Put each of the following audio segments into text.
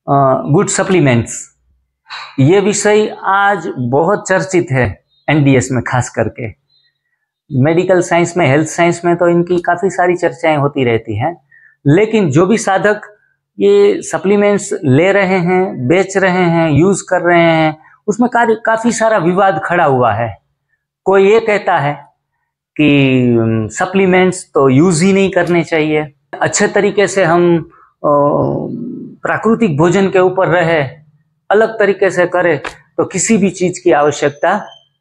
Good supplements, ये विषय आज बहुत चर्चित है एनडीएस में, खास करके मेडिकल साइंस में, हेल्थ साइंस में तो इनकी काफ़ी सारी चर्चाएं होती रहती हैं। लेकिन जो भी साधक ये सप्लीमेंट्स ले रहे हैं, बेच रहे हैं, यूज़ कर रहे हैं, उसमें काफ़ी सारा विवाद खड़ा हुआ है। कोई ये कहता है कि सप्लीमेंट्स तो यूज़ ही नहीं करने चाहिए, अच्छे तरीके से हम प्राकृतिक भोजन के ऊपर रहे, अलग तरीके से करें तो किसी भी चीज़ की आवश्यकता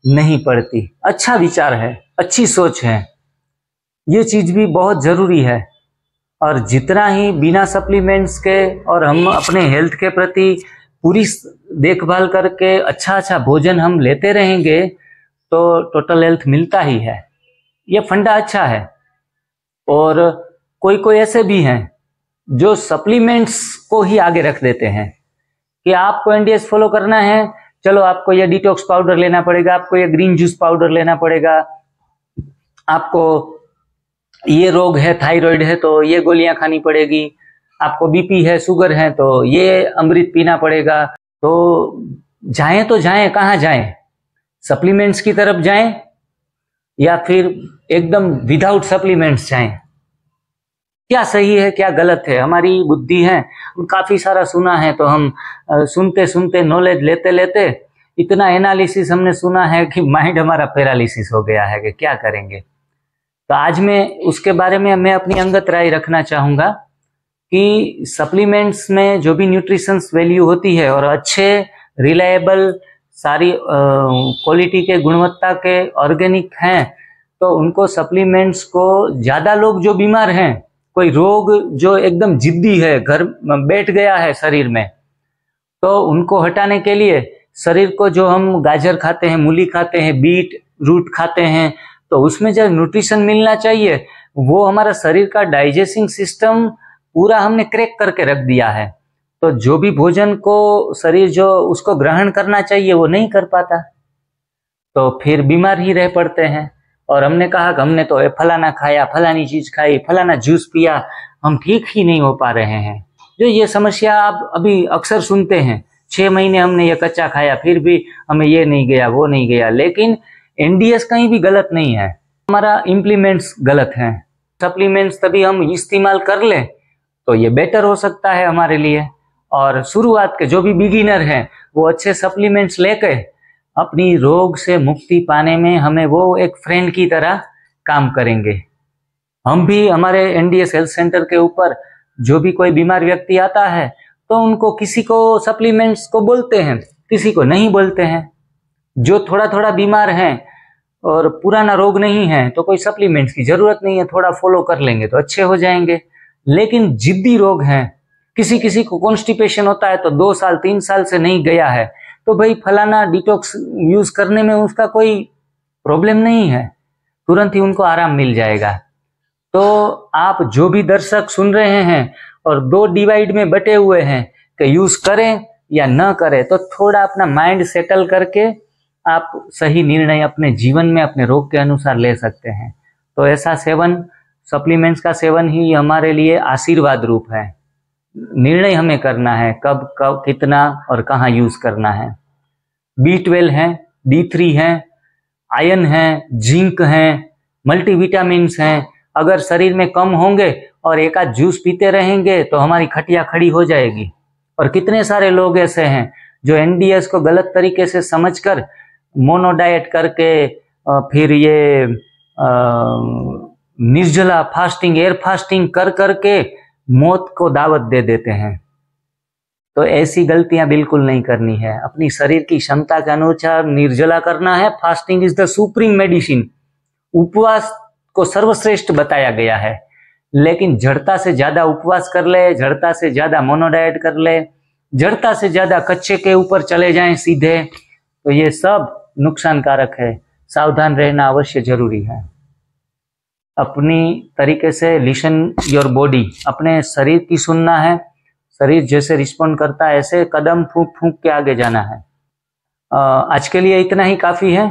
नहीं पड़ती। अच्छा विचार है, अच्छी सोच है, ये चीज़ भी बहुत ज़रूरी है। और जितना ही बिना सप्लीमेंट्स के और हम अपने हेल्थ के प्रति पूरी देखभाल करके अच्छा भोजन हम लेते रहेंगे तो टोटल हेल्थ मिलता ही है। ये फंडा अच्छा है। और कोई ऐसे भी हैं जो सप्लीमेंट्स को ही आगे रख देते हैं कि आपको एनडीएस फॉलो करना है, चलो आपको ये डिटॉक्स पाउडर लेना पड़ेगा, आपको ये ग्रीन जूस पाउडर लेना पड़ेगा, आपको ये रोग है, थायराइड है तो ये गोलियां खानी पड़ेगी, आपको बीपी है, शुगर है तो ये अमृत पीना पड़ेगा। तो जाएं तो जाएं, कहाँ जाएं? सप्लीमेंट्स की तरफ जाएं या फिर एकदम विदाउट सप्लीमेंट्स जाएं? क्या सही है, क्या गलत है? हमारी बुद्धि है, काफी सारा सुना है तो हम सुनते सुनते नॉलेज लेते लेते इतना एनालिसिस हमने सुना है कि माइंड हमारा पैरालिसिस हो गया है कि क्या करेंगे। तो आज मैं उसके बारे में मैं अपनी अंगत राय रखना चाहूँगा कि सप्लीमेंट्स में जो भी न्यूट्रिशंस वैल्यू होती है और अच्छे रिलायबल सारी क्वालिटी के, गुणवत्ता के ऑर्गेनिक हैं, तो उनको सप्लीमेंट्स को ज़्यादा लोग जो बीमार हैं, कोई रोग जो एकदम जिद्दी है, घर बैठ गया है शरीर में, तो उनको हटाने के लिए शरीर को जो हम गाजर खाते हैं, मूली खाते हैं, बीट रूट खाते हैं, तो उसमें जो न्यूट्रिशन मिलना चाहिए वो हमारा शरीर का डाइजेस्टिंग सिस्टम पूरा हमने क्रैक करके रख दिया है। तो जो भी भोजन को शरीर जो उसको ग्रहण करना चाहिए वो नहीं कर पाता, तो फिर बीमार ही रह पड़ते हैं। और हमने कहा कि हमने तो फलाना खाया, फलानी चीज खाई, फलाना जूस पिया, हम ठीक ही नहीं हो पा रहे हैं। जो ये समस्या आप अभी अक्सर सुनते हैं, 6 महीने हमने ये कच्चा खाया फिर भी हमें ये नहीं गया, वो नहीं गया। लेकिन एनडीएस कहीं भी गलत नहीं है, हमारा इम्प्लीमेंट्स गलत हैं। सप्लीमेंट्स तभी हम इस्तेमाल कर लें तो ये बेटर हो सकता है हमारे लिए। और शुरुआत के जो भी बिगिनर हैं वो अच्छे सप्लीमेंट्स लेकर अपनी रोग से मुक्ति पाने में हमें वो एक फ्रेंड की तरह काम करेंगे। हम भी हमारे एनडीएस हेल्थ सेंटर के ऊपर जो भी कोई बीमार व्यक्ति आता है तो उनको किसी को सप्लीमेंट्स को बोलते हैं, किसी को नहीं बोलते हैं। जो थोड़ा बीमार हैं और पुराना रोग नहीं है तो कोई सप्लीमेंट्स की जरूरत नहीं है, थोड़ा फॉलो कर लेंगे तो अच्छे हो जाएंगे। लेकिन जिद्दी रोग हैं, किसी को कॉन्स्टिपेशन होता है तो 2 साल 3 साल से नहीं गया है, तो भाई फलाना डिटॉक्स यूज करने में उसका कोई प्रॉब्लम नहीं है, तुरंत ही उनको आराम मिल जाएगा। तो आप जो भी दर्शक सुन रहे हैं और 2 डिवाइड में बटे हुए हैं कि यूज करें या न करें, तो थोड़ा अपना माइंड सेटल करके आप सही निर्णय अपने जीवन में अपने रोग के अनुसार ले सकते हैं। तो ऐसा सेवन, सप्लीमेंट्स का सेवन ही हमारे लिए आशीर्वाद रूप है। निर्णय हमें करना है कब कितना और कहाँ यूज करना है। B12 है, D3 है, आयरन है, जिंक है, मल्टीविटामिन्स हैं। अगर शरीर में कम होंगे और एक आध जूस पीते रहेंगे तो हमारी खटिया खड़ी हो जाएगी। और कितने सारे लोग ऐसे हैं जो एनडीएस को गलत तरीके से समझकर मोनो डाइट करके फिर ये निर्जला फास्टिंग, एयर फास्टिंग करके मौत को दावत दे देते हैं। तो ऐसी गलतियां बिल्कुल नहीं करनी है। अपनी शरीर की क्षमता के अनुसार निर्जला करना है। Fasting is the supreme medicine. उपवास को सर्वश्रेष्ठ बताया गया है, लेकिन जड़ता से ज्यादा उपवास कर ले, जड़ता से ज्यादा मोनो डाइट कर ले, जड़ता से ज्यादा कच्चे के ऊपर चले जाएं सीधे, तो ये सब नुकसानकारक है। सावधान रहना अवश्य जरूरी है। अपनी तरीके से लिसन योर बॉडी, अपने शरीर की सुनना है। शरीर जैसे रिस्पॉन्ड करता है ऐसे कदम फूंक फूंक के आगे जाना है। आज के लिए इतना ही काफी है।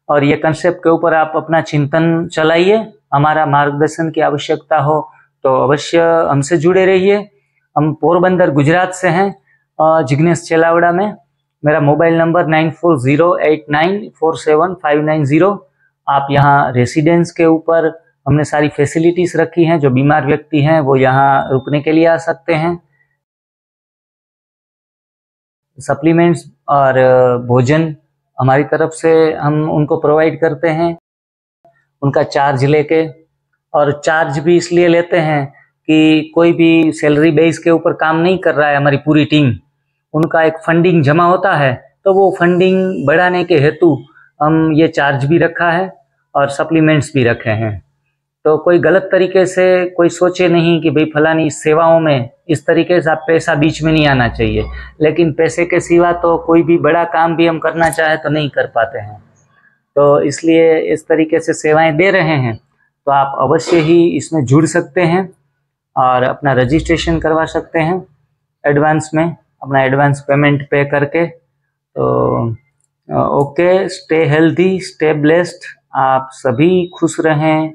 और ये कंसेप्ट के ऊपर आप अपना चिंतन चलाइए। हमारा मार्गदर्शन की आवश्यकता हो तो अवश्य हमसे जुड़े रहिए। हम पोरबंदर गुजरात से हैं जिग्नेश चेलावड़ा में। मेरा मोबाइल नंबर 9408947590। आप यहाँ रेसिडेंस के ऊपर हमने सारी फैसिलिटीज रखी हैं। जो बीमार व्यक्ति हैं वो यहाँ रुकने के लिए आ सकते हैं। सप्लीमेंट्स और भोजन हमारी तरफ से हम उनको प्रोवाइड करते हैं, उनका चार्ज लेके। और चार्ज भी इसलिए लेते हैं कि कोई भी सैलरी बेस के ऊपर काम नहीं कर रहा है, हमारी पूरी टीम, उनका एक फंडिंग जमा होता है, तो वो फंडिंग बढ़ाने के हेतु हम ये चार्ज भी रखा है और सप्लीमेंट्स भी रखे हैं। तो कोई गलत तरीके से कोई सोचे नहीं कि भाई फलानी सेवाओं में इस तरीके से आप पैसा बीच में नहीं आना चाहिए। लेकिन पैसे के सिवा तो कोई भी बड़ा काम भी हम करना चाहे तो नहीं कर पाते हैं, तो इसलिए इस तरीके से सेवाएं दे रहे हैं। तो आप अवश्य ही इसमें जुड़ सकते हैं और अपना रजिस्ट्रेशन करवा सकते हैं एडवांस में, अपना एडवांस पेमेंट पे करके। तो okay, stay healthy, stay blessed. आप सभी खुश रहें,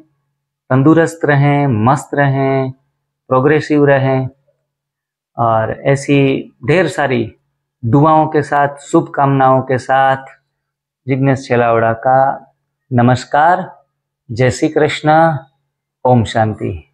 तंदुरुस्त रहें, मस्त रहें, प्रोग्रेसिव रहें और ऐसी ढेर सारी दुआओं के साथ, शुभकामनाओं के साथ जिग्नेश चेलावड़ा का नमस्कार। जय श्री कृष्ण। ओम शांति।